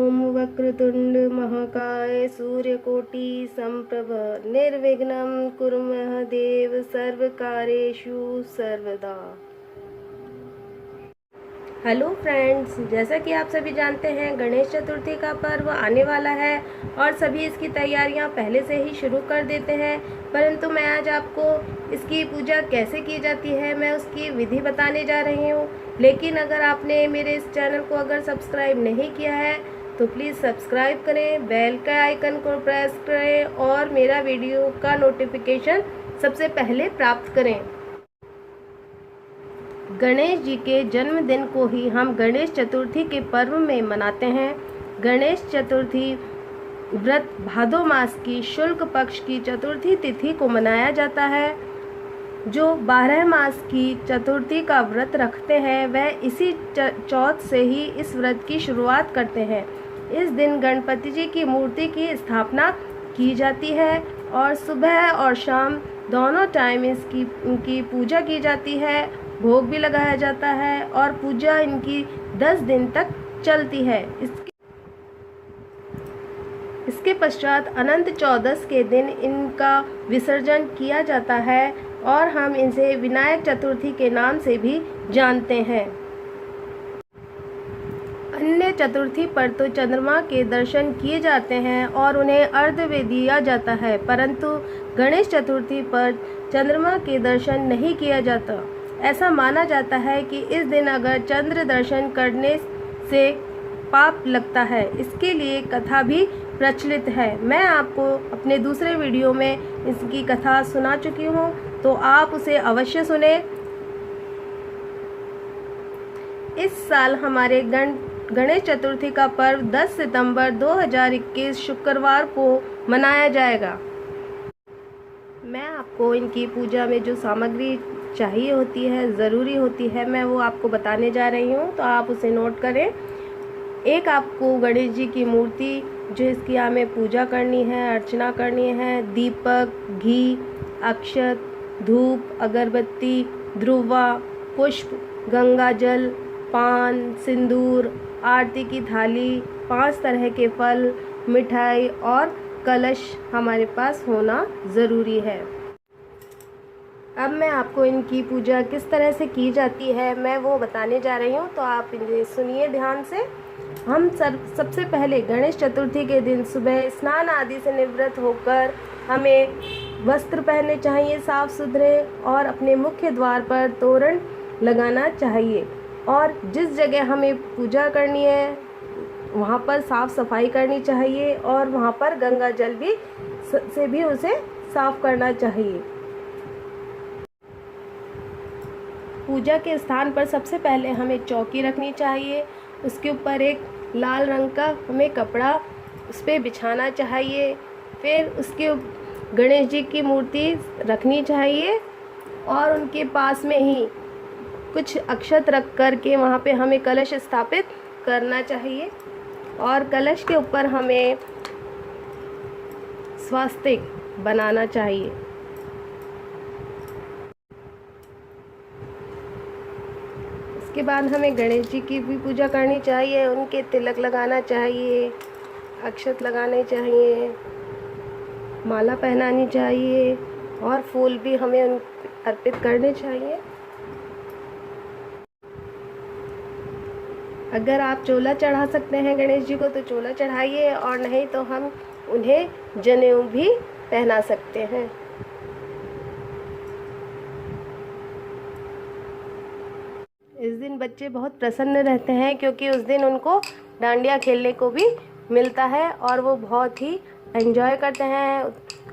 ओम वक्रतुंड महाकाय सूर्यकोटि समप्रभ निर्विघ्नं कुरु मे देव सर्वकार्येषु सर्वदा। हेलो फ्रेंड्स, जैसा कि आप सभी जानते हैं गणेश चतुर्थी का पर्व आने वाला है और सभी इसकी तैयारियां पहले से ही शुरू कर देते हैं। परंतु मैं आज आपको इसकी पूजा कैसे की जाती है मैं उसकी विधि बताने जा रही हूं। लेकिन अगर आपने मेरे इस चैनल को अगर सब्सक्राइब नहीं किया है तो प्लीज़ सब्सक्राइब करें, बेल का आइकन को प्रेस करें और मेरा वीडियो का नोटिफिकेशन सबसे पहले प्राप्त करें। गणेश जी के जन्मदिन को ही हम गणेश चतुर्थी के पर्व में मनाते हैं। गणेश चतुर्थी व्रत भादो मास की शुक्ल पक्ष की चतुर्थी तिथि को मनाया जाता है। जो 12 मास की चतुर्थी का व्रत रखते हैं वह इसी चौथ से ही इस व्रत की शुरुआत करते हैं। इस दिन गणपति जी की मूर्ति की स्थापना की जाती है और सुबह और शाम दोनों टाइम इनकी पूजा की जाती है, भोग भी लगाया जाता है और पूजा इनकी 10 दिन तक चलती है। इसके पश्चात अनंत चौदस के दिन इनका विसर्जन किया जाता है और हम इसे विनायक चतुर्थी के नाम से भी जानते हैं। अन्य चतुर्थी पर तो चंद्रमा के दर्शन किए जाते हैं और उन्हें अर्घ्य भी दिया जाता है, परंतु गणेश चतुर्थी पर चंद्रमा के दर्शन नहीं किया जाता। ऐसा माना जाता है कि इस दिन अगर चंद्र दर्शन करने से पाप लगता है। इसके लिए कथा भी प्रचलित है। मैं आपको अपने दूसरे वीडियो में इसकी कथा सुना चुकी हूँ, तो आप उसे अवश्य सुने। इस साल हमारे गणेश चतुर्थी का पर्व 10 सितंबर 2021 शुक्रवार को मनाया जाएगा। मैं आपको इनकी पूजा में जो सामग्री चाहिए होती है, ज़रूरी होती है, मैं वो आपको बताने जा रही हूँ, तो आप उसे नोट करें। एक आपको गणेश जी की मूर्ति जो इसकी हमें पूजा करनी है, अर्चना करनी है, दीपक, घी, अक्षत, धूप, अगरबत्ती, ध्रुवा, पुष्प, गंगा जल, पान, सिंदूर, आरती की थाली, 5 तरह के फल, मिठाई और कलश हमारे पास होना ज़रूरी है। अब मैं आपको इनकी पूजा किस तरह से की जाती है मैं वो बताने जा रही हूँ, तो आप इन्हें सुनिए ध्यान से। हम सबसे पहले गणेश चतुर्थी के दिन सुबह स्नान आदि से निवृत्त होकर हमें वस्त्र पहनने चाहिए साफ सुथरे और अपने मुख्य द्वार पर तोरण लगाना चाहिए और जिस जगह हमें पूजा करनी है वहाँ पर साफ सफाई करनी चाहिए और वहाँ पर गंगा जल से भी उसे साफ करना चाहिए। पूजा के स्थान पर सबसे पहले हमें चौकी रखनी चाहिए, उसके ऊपर एक लाल रंग का हमें कपड़ा उस पर बिछाना चाहिए। फिर उसके गणेश जी की मूर्ति रखनी चाहिए और उनके पास में ही कुछ अक्षत रख कर के वहाँ पे हमें कलश स्थापित करना चाहिए और कलश के ऊपर हमें स्वास्तिक बनाना चाहिए। इसके बाद हमें गणेश जी की भी पूजा करनी चाहिए, उनके तिलक लगाना चाहिए, अक्षत लगाने चाहिए, माला पहनानी चाहिए और फूल भी हमें उन अर्पित करने चाहिए। अगर आप चोला चढ़ा सकते हैं गणेश जी को तो चोला चढ़ाइए और नहीं तो हम उन्हें जनेऊ भी पहना सकते हैं। इस दिन बच्चे बहुत प्रसन्न रहते हैं क्योंकि उस दिन उनको डांडिया खेलने को भी मिलता है और वो बहुत ही एंजॉय करते हैं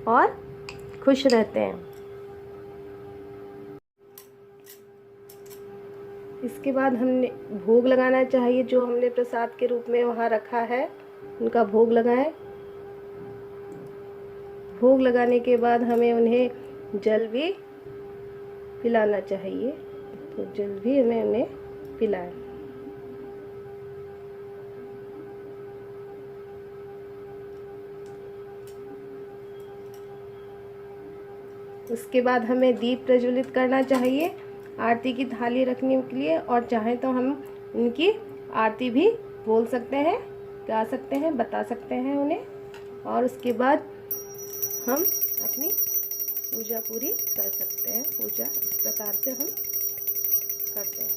और खुश रहते हैं। इसके बाद हमने भोग लगाना चाहिए, जो हमने प्रसाद के रूप में वहाँ रखा है उनका भोग लगाएं। भोग लगाने के बाद हमें उन्हें जल भी पिलाना चाहिए, तो जल भी हमें उन्हें पिलाएं। उसके बाद हमें दीप प्रज्वलित करना चाहिए आरती की थाली रखने के लिए और चाहे तो हम उनकी आरती भी बोल सकते हैं गा सकते हैं, बता सकते हैं उन्हें, और उसके बाद हम अपनी पूजा पूरी कर सकते हैं। पूजा इस प्रकार से हम करते हैं।